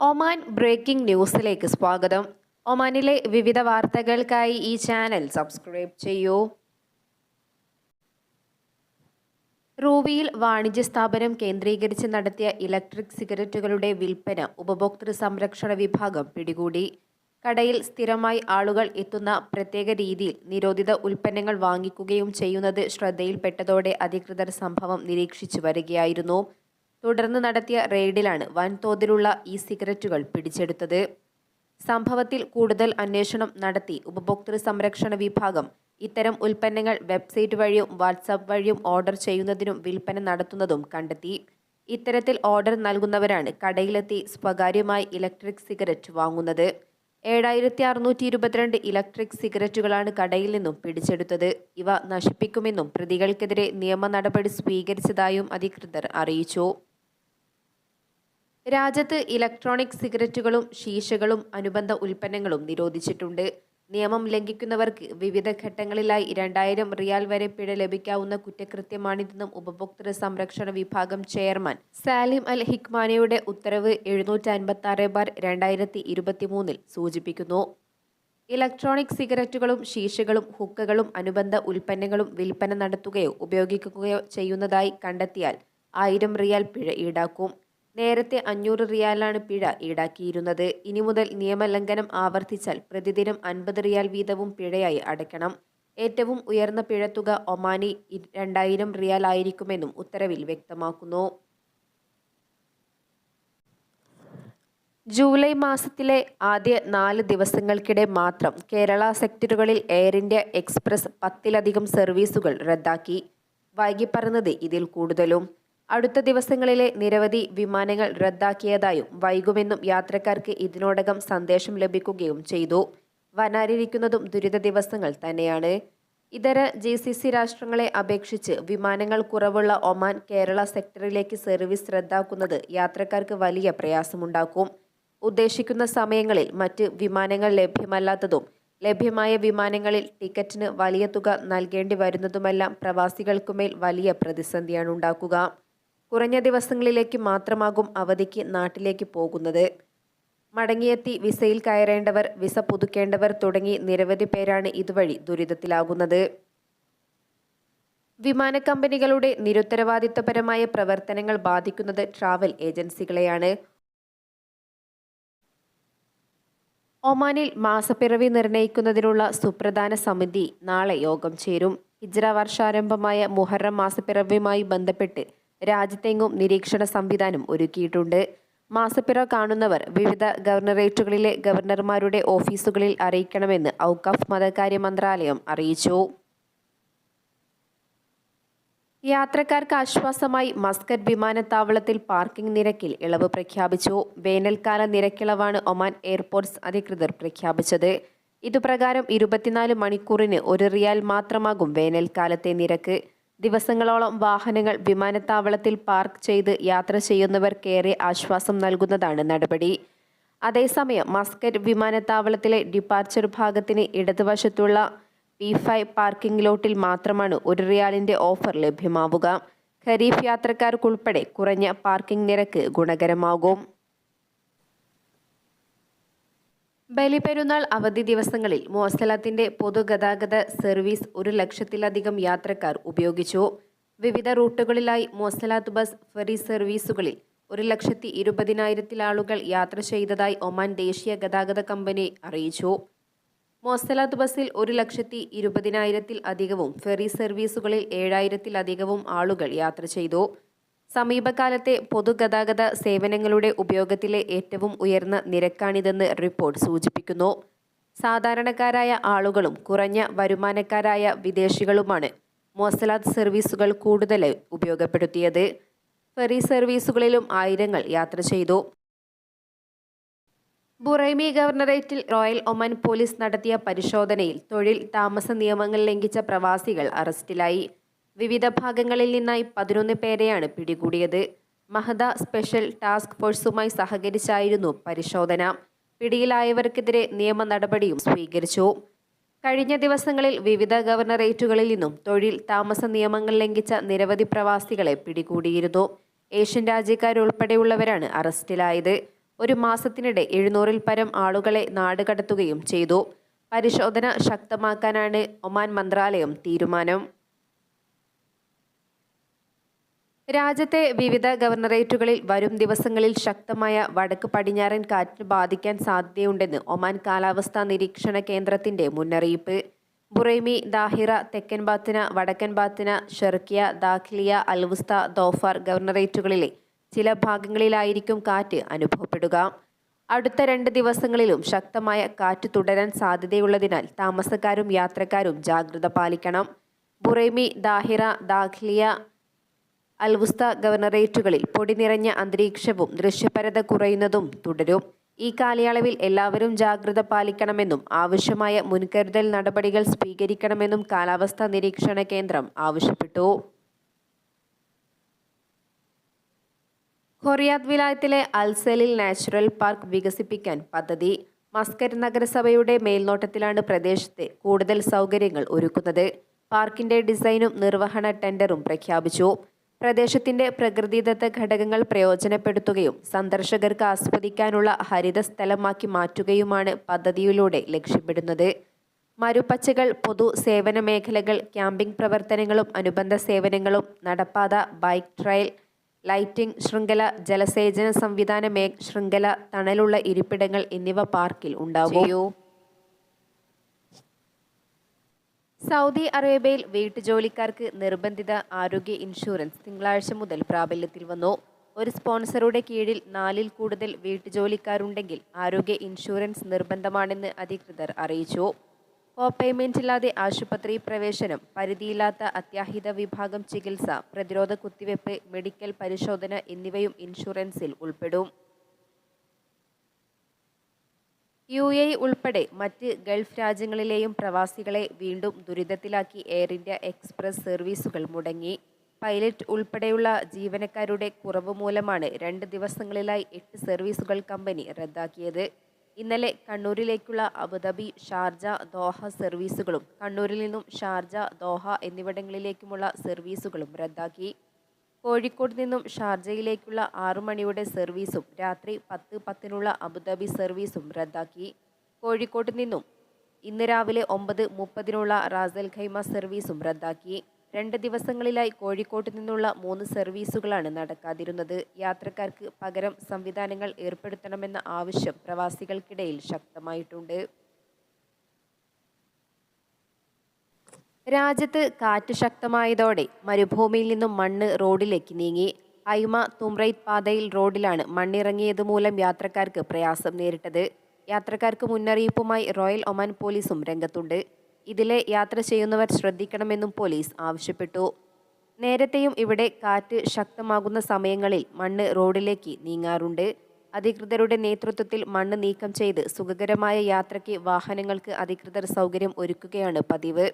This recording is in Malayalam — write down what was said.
ഒമാൻ ബ്രേക്കിംഗ് ന്യൂസിലേക്ക് സ്വാഗതം. ഒമാനിലെ വിവിധ വാർത്തകൾക്കായി ഈ ചാനൽ സബ്സ്ക്രൈബ് ചെയ്യൂ. റൂവിയിൽ വാണിജ്യ സ്ഥാപനം കേന്ദ്രീകരിച്ച് നടത്തിയ ഇലക്ട്രിക് സിഗരറ്റുകളുടെ വിൽപ്പന ഉപഭോക്തൃ സംരക്ഷണ വിഭാഗം പിടികൂടി. കടയിൽ സ്ഥിരമായി ആളുകൾ എത്തുന്ന പ്രത്യേക രീതിയിൽ നിരോധിത ഉൽപ്പന്നങ്ങൾ വാങ്ങിക്കുകയും ചെയ്യുന്നത് ശ്രദ്ധയിൽപ്പെട്ടതോടെ അധികൃതർ സംഭവം നിരീക്ഷിച്ചു വരികയായിരുന്നു. തുടർന്ന് നടത്തിയ റെയ്ഡിലാണ് വൻതോതിലുള്ള സിഗരറ്റുകൾ പിടിച്ചെടുത്തത്. സംഭവത്തിൽ കൂടുതൽ അന്വേഷണം നടത്തി ഉപഭോക്തൃ സംരക്ഷണ വിഭാഗം ഇത്തരം ഉൽപ്പന്നങ്ങൾ വെബ്സൈറ്റ് വഴിയും വാട്സാപ്പ് വഴിയും ഓർഡർ ചെയ്യുന്നതിനും വിൽപ്പന നടത്തുന്നതും കണ്ടെത്തി. ഇത്തരത്തിൽ ഓർഡർ നൽകുന്നവരാണ് കടയിലെത്തി സ്വകാര്യമായി ഇലക്ട്രിക് സിഗരറ്റ് വാങ്ങുന്നത്. 7622 ഇലക്ട്രിക് സിഗരറ്റുകളാണ് കടയിൽ നിന്നും പിടിച്ചെടുത്തത്. ഇവ നശിപ്പിക്കുമെന്നും പ്രതികൾക്കെതിരെ നിയമ നടപടി സ്വീകരിച്ചതായും അധികൃതർ അറിയിച്ചു. രാജ്യത്ത് ഇലക്ട്രോണിക് സിഗരറ്റുകളും ശീശകളും അനുബന്ധ ഉൽപ്പന്നങ്ങളും നിരോധിച്ചിട്ടുണ്ട്. നിയമം ലംഘിക്കുന്നവർക്ക് വിവിധ ഘട്ടങ്ങളിലായി 2000 റിയാൽ വരെ പിഴ ലഭിക്കാവുന്ന കുറ്റകൃത്യമാണിതെന്നും ഉപഭോക്തൃ സംരക്ഷണ വിഭാഗം ചെയർമാൻ സാലിം അൽ ഹിക്മാനയുടെ ഉത്തരവ് 756/2023 സൂചിപ്പിക്കുന്നു. ഇലക്ട്രോണിക് സിഗരറ്റുകളും ശീശകളും ഹുക്കകളും അനുബന്ധ ഉൽപ്പന്നങ്ങളും വിൽപ്പന നടത്തുകയോ ഉപയോഗിക്കുകയോ ചെയ്യുന്നതായി കണ്ടെത്തിയാൽ 1000 റിയാൽ പിഴ ഈടാക്കും. നേരത്തെ 500 റിയാലാണ് പിഴ ഈടാക്കിയിരുന്നത്. ഇനി മുതൽ നിയമലംഘനം ആവർത്തിച്ചാൽ പ്രതിദിനം 50 റിയാൽ വീതവും പിഴയായി അടയ്ക്കണം. ഏറ്റവും ഉയർന്ന പിഴത്തുക ഒമാനി 2000 റിയാൽ ആയിരിക്കുമെന്നും ഉത്തരവിൽ വ്യക്തമാക്കുന്നു. ജൂലൈ മാസത്തിലെ ആദ്യ 4 ദിവസങ്ങൾക്കിടെ മാത്രം കേരള സെക്ടറുകളിൽ എയർ ഇന്ത്യ എക്സ്പ്രസ് 10ലധികം സർവീസുകൾ റദ്ദാക്കി. വൈകി പറഞ്ഞത് ഇതിൽ കൂടുതലും. അടുത്ത ദിവസങ്ങളിലെ നിരവധി വിമാനങ്ങൾ റദ്ദാക്കിയതായും വൈകുമെന്നും യാത്രക്കാർക്ക് ഇതിനോടകം സന്ദേശം ലഭിക്കുകയും ചെയ്തു. വരാനിരിക്കുന്നതും ദുരിത ദിവസങ്ങൾ തന്നെയാണ്. ഇതര GCC രാഷ്ട്രങ്ങളെ അപേക്ഷിച്ച് വിമാനങ്ങൾ കുറവുള്ള ഒമാൻ കേരള സെക്ടറിലേക്ക് സർവീസ് റദ്ദാക്കുന്നത് യാത്രക്കാർക്ക് വലിയ പ്രയാസമുണ്ടാക്കും. ഉദ്ദേശിക്കുന്ന സമയങ്ങളിൽ മറ്റ് വിമാനങ്ങൾ ലഭ്യമല്ലാത്തതും ലഭ്യമായ വിമാനങ്ങളിൽ ടിക്കറ്റിന് വലിയ തുക നൽകേണ്ടി വരുന്നതുമെല്ലാം പ്രവാസികൾക്കുമേൽ വലിയ പ്രതിസന്ധിയാണ് ഉണ്ടാക്കുക. കുറഞ്ഞ ദിവസങ്ങളിലേക്ക് മാത്രമാകും അവധിക്ക് നാട്ടിലേക്ക് പോകുന്നത്. മടങ്ങിയെത്തി വിസയിൽ കയറേണ്ടവർ, വിസ പുതുക്കേണ്ടവർ തുടങ്ങി നിരവധി പേരാണ് ഇതുവഴി ദുരിതത്തിലാകുന്നത്. വിമാന കമ്പനികളുടെ നിരുത്തരവാദിത്തപരമായ പ്രവർത്തനങ്ങൾ ബാധിക്കുന്നത് ട്രാവൽ ഏജൻസികളെയാണ്. ഒമാനിൽ മാസപ്പിറവി നിർണയിക്കുന്നതിനുള്ള സുപ്രധാന സമിതി നാളെ യോഗം ചേരും. ഹിജ്റ വർഷാരംഭമായ മുഹറം മാസപ്പിറവിയുമായി ബന്ധപ്പെട്ട് രാജ്യത്തെങ്ങും നിരീക്ഷണ സംവിധാനം ഒരുക്കിയിട്ടുണ്ട്. മാസപ്പിറ കാണുന്നവർ വിവിധ ഗവർണറേറ്റുകളിലെ ഗവർണർമാരുടെ ഓഫീസുകളിൽ അറിയിക്കണമെന്ന് ഔഖാഫ് മതകാര്യ മന്ത്രാലയം അറിയിച്ചു. യാത്രക്കാർക്ക് ആശ്വാസമായി മസ്കറ്റ് വിമാനത്താവളത്തിൽ പാർക്കിംഗ് നിരക്കിൽ ഇളവ് പ്രഖ്യാപിച്ചു. വേനൽക്കാല നിരക്കിളവാണ് ഒമാൻ എയർപോർട്ട്സ് അധികൃതർ പ്രഖ്യാപിച്ചത്. ഇതുപ്രകാരം 24 മണിക്കൂറിന് 1 റിയാൽ മാത്രമാകും വേനൽക്കാലത്തെ നിരക്ക്. ദിവസങ്ങളോളം വാഹനങ്ങൾ വിമാനത്താവളത്തിൽ പാർക്ക് ചെയ്ത് യാത്ര ചെയ്യുന്നവർക്കേറെ ആശ്വാസം നൽകുന്നതാണ് നടപടി. അതേസമയം മസ്കറ്റ് വിമാനത്താവളത്തിലെ ഡിപ്പാർച്ചർ ഭാഗത്തിന് ഇടതുവശത്തുള്ള P5 പാർക്കിംഗ് ലോട്ടിൽ മാത്രമാണ് 1 റിയാലിന്റെ ഓഫർ ലഭ്യമാവുക. ഖരീഫ് യാത്രക്കാർക്കുൾപ്പെടെ കുറഞ്ഞ പാർക്കിംഗ് നിരക്ക് ഗുണകരമാകും. ബലിപെരുന്നാൾ അവധി ദിവസങ്ങളിൽ മൊസലാത്തിന്റെ പൊതുഗതാഗത സർവീസ് 1 ലക്ഷത്തിലധികം യാത്രക്കാർ ഉപയോഗിച്ചു. വിവിധ റൂട്ടുകളിലായി മൊസലാത്ത് ബസ്, ഫെറി സർവീസുകളിൽ 1,20,000 ആളുകൾ യാത്ര ചെയ്തതായി ഒമാൻ ദേശീയ ഗതാഗത കമ്പനി അറിയിച്ചു. മൊസലാത്ത് ബസ്സിൽ 1,20,000 അധികവും ഫെറി സർവീസുകളിൽ 7,000 ആളുകൾ യാത്ര ചെയ്തു. സമീപകാലത്തെ പൊതുഗതാഗത സേവനങ്ങളുടെ ഉപയോഗത്തിലെ ഏറ്റവും ഉയർന്ന നിരക്കാണിതെന്ന് റിപ്പോർട്ട് സൂചിപ്പിക്കുന്നു. സാധാരണക്കാരായ ആളുകളും കുറഞ്ഞ വരുമാനക്കാരായ വിദേശികളുമാണ് മൊസലാത്ത് സർവീസുകൾ കൂടുതൽ ഉപയോഗപ്പെടുത്തിയത്. ഫെറി സർവീസുകളിലും ആയിരങ്ങൾ യാത്ര ചെയ്തു. ബുറൈമി ഗവർണറേറ്റിൽ റോയൽ ഒമാൻ പോലീസ് നടത്തിയ പരിശോധനയിൽ തൊഴിൽ താമസ നിയമങ്ങൾ ലംഘിച്ച പ്രവാസികൾ അറസ്റ്റിലായി. വിവിധ ഭാഗങ്ങളിൽ നിന്നായി 11 പേരെയാണ് പിടികൂടിയത്. മഹദ സ്പെഷ്യൽ ടാസ്ക് ഫോഴ്സുമായി സഹകരിച്ചായിരുന്നു പരിശോധന. പിടിയിലായവർക്കെതിരെ നിയമ നടപടിയും സ്വീകരിച്ചു. കഴിഞ്ഞ ദിവസങ്ങളിൽ വിവിധ ഗവർണറേറ്റുകളിൽ നിന്നും തൊഴിൽ താമസ നിയമങ്ങൾ ലംഘിച്ച നിരവധി പ്രവാസികളെ പിടികൂടിയിരുന്നു. ഏഷ്യൻ രാജ്യക്കാരുൾപ്പെടെയുള്ളവരാണ് അറസ്റ്റിലായത്. ഒരു മാസത്തിനിടെ 700-ൽ പരം ആളുകളെ നാടുകടത്തുകയും ചെയ്തു. പരിശോധന ശക്തമാക്കാനാണ് ഒമാൻ മന്ത്രാലയം തീരുമാനം. രാജ്യത്തെ വിവിധ ഗവർണറേറ്റുകളിൽ വരും ദിവസങ്ങളിൽ ശക്തമായ വടക്ക് പടിഞ്ഞാറൻ കാറ്റിന് ബാധിക്കാൻ സാധ്യതയുണ്ടെന്ന് ഒമാൻ കാലാവസ്ഥാ നിരീക്ഷണ കേന്ദ്രത്തിന്റെ മുന്നറിയിപ്പ്. ബുറൈമി, ദാഹിറ, തെക്കൻ ബാത്തിന, വടക്കൻ Batinah, Sharqiyah, Dakhiliya, Al Wusta, Dhofar ഗവർണറേറ്റുകളിലെ ചില ഭാഗങ്ങളിലായിരിക്കും കാറ്റ് അനുഭവപ്പെടുക. അടുത്ത 2 ദിവസങ്ങളിലും ശക്തമായ കാറ്റ് തുടരാൻ സാധ്യതയുള്ളതിനാൽ താമസക്കാരും യാത്രക്കാരും ജാഗ്രത പാലിക്കണം. ബുറൈമി, ദാഹിറ, ദാഖിലിയ, അൽവുസ്ത ഗവർണറേറ്റുകളിൽ പൊടി നിറഞ്ഞ അന്തരീക്ഷവും ദൃശ്യപരത കുറയുന്നതും തുടരും. ഈ കാലയളവിൽ എല്ലാവരും ജാഗ്രത പാലിക്കണമെന്നും ആവശ്യമായ മുൻകരുതൽ നടപടികൾ സ്വീകരിക്കണമെന്നും കാലാവസ്ഥാ നിരീക്ഷണ കേന്ദ്രം ആവശ്യപ്പെട്ടു. ഖൊറിയാത്ത് വിലായത്തിലെ അൽസലിൽ നാച്ചുറൽ പാർക്ക് വികസിപ്പിക്കാൻ പദ്ധതി. മസ്കറ്റ് നഗരസഭയുടെ മേൽനോട്ടത്തിലാണ് പ്രദേശത്ത് കൂടുതൽ സൗകര്യങ്ങൾ ഒരുക്കുന്നത്. പാർക്കിന്റെ ഡിസൈനും നിർവഹണ ടെൻഡറും പ്രഖ്യാപിച്ചു. പ്രദേശത്തിന്റെ പ്രകൃതിദത്ത ഘടകങ്ങൾ പ്രയോജനപ്പെടുത്തുകയും സന്ദർശകർക്ക് ആസ്വദിക്കാനുള്ള ഹരിത സ്ഥലമാക്കി മാറ്റുകയുമാണ് പദ്ധതിയിലൂടെ ലക്ഷ്യമിടുന്നത്. മരുപ്പച്ചകൾ, പൊതു സേവന മേഖലകൾ, ക്യാമ്പിംഗ് പ്രവർത്തനങ്ങളും അനുബന്ധ സേവനങ്ങളും, നടപ്പാത, ബൈക്ക് ട്രയൽ, ലൈറ്റിംഗ് ശൃംഖല, ജലസേചന സംവിധാന ശൃംഖല, തണലുള്ള ഇരിപ്പിടങ്ങൾ എന്നിവ പാർക്കിൽ ഉണ്ടാവും. സൗദി അറേബ്യയിൽ വീട്ടുജോലിക്കാർക്ക് നിർബന്ധിത ആരോഗ്യ ഇൻഷുറൻസ് തിങ്കളാഴ്ച മുതൽ പ്രാബല്യത്തിൽ വന്നു. ഒരു സ്പോൺസറുടെ കീഴിൽ 4-ൽ കൂടുതൽ വീട്ടുജോലിക്കാരുണ്ടെങ്കിൽ ആരോഗ്യ ഇൻഷുറൻസ് നിർബന്ധമാണെന്ന് അധികൃതർ അറിയിച്ചു. കോപേയ്മെന്റ് ഇല്ലാതെ ആശുപത്രി പ്രവേശനം, പരിധിയില്ലാത്ത അത്യാഹിത വിഭാഗം ചികിത്സ, പ്രതിരോധ കുത്തിവയ്പ്, മെഡിക്കൽ പരിശോധന എന്നിവയും ഇൻഷുറൻസിൽ ഉൾപ്പെടും. UAE ഉൾപ്പെടെ മറ്റ് ഗൾഫ് രാജ്യങ്ങളിലെയും പ്രവാസികളെ വീണ്ടും ദുരിതത്തിലാക്കി എയർ ഇന്ത്യ എക്സ്പ്രസ് സർവീസുകൾ മുടങ്ങി. പൈലറ്റ് ഉൾപ്പെടെയുള്ള ജീവനക്കാരുടെ കുറവ് മൂലമാണ് 2 ദിവസങ്ങളിലായി 8 സർവീസുകൾ കമ്പനി റദ്ദാക്കിയത്. ഇന്നലെ കണ്ണൂരിലേക്കുള്ള അബുദാബി, ഷാർജ, ദോഹ സർവീസുകളും കണ്ണൂരിൽ നിന്നും ഷാർജ, ദോഹ എന്നിവിടങ്ങളിലേക്കുമുള്ള സർവീസുകളും റദ്ദാക്കി. കോഴിക്കോട് നിന്നും ഷാർജയിലേക്കുള്ള 6 മണിയുടെ സർവീസും രാത്രി 10:10 അബുദാബി സർവീസും റദ്ദാക്കി. കോഴിക്കോട് നിന്നും ഇന്ന് രാവിലെ 9:30 റാസൽ ഖൈമ സർവീസും റദ്ദാക്കി. 2 ദിവസങ്ങളിലായി കോഴിക്കോട്ട് നിന്നുള്ള 3 സർവീസുകളാണ് നടക്കാതിരുന്നത്. യാത്രക്കാർക്ക് പകരം സംവിധാനങ്ങൾ ഏർപ്പെടുത്തണമെന്ന ആവശ്യം പ്രവാസികൾക്കിടയിൽ ശക്തമായിട്ടുണ്ട്. രാജ്യത്ത് കാറ്റ് ശക്തമായതോടെ മരുഭൂമിയിൽ നിന്നും മണ്ണ് റോഡിലേക്ക് നീങ്ങി. ഐമ തുംറൈത്ത് പാതയിൽ റോഡിലാണ് മണ്ണിറങ്ങിയത് മൂലം യാത്രക്കാർക്ക് പ്രയാസം നേരിട്ടത്. യാത്രക്കാർക്ക് മുന്നറിയിപ്പുമായി റോയൽ ഒമാൻ പോലീസും രംഗത്തുണ്ട്. ഇതിലെ യാത്ര ചെയ്യുന്നവർ ശ്രദ്ധിക്കണമെന്നും പോലീസ് ആവശ്യപ്പെട്ടു. നേരത്തെയും ഇവിടെ കാറ്റ് ശക്തമാകുന്ന സമയങ്ങളിൽ മണ്ണ് റോഡിലേക്ക് നീങ്ങാറുണ്ട്. അധികൃതരുടെ നേതൃത്വത്തിൽ മണ്ണ് നീക്കം ചെയ്ത് സുഖകരമായ യാത്രയ്ക്ക് വാഹനങ്ങൾക്ക് അധികൃതർ സൗകര്യം ഒരുക്കുകയാണ് പതിവ്.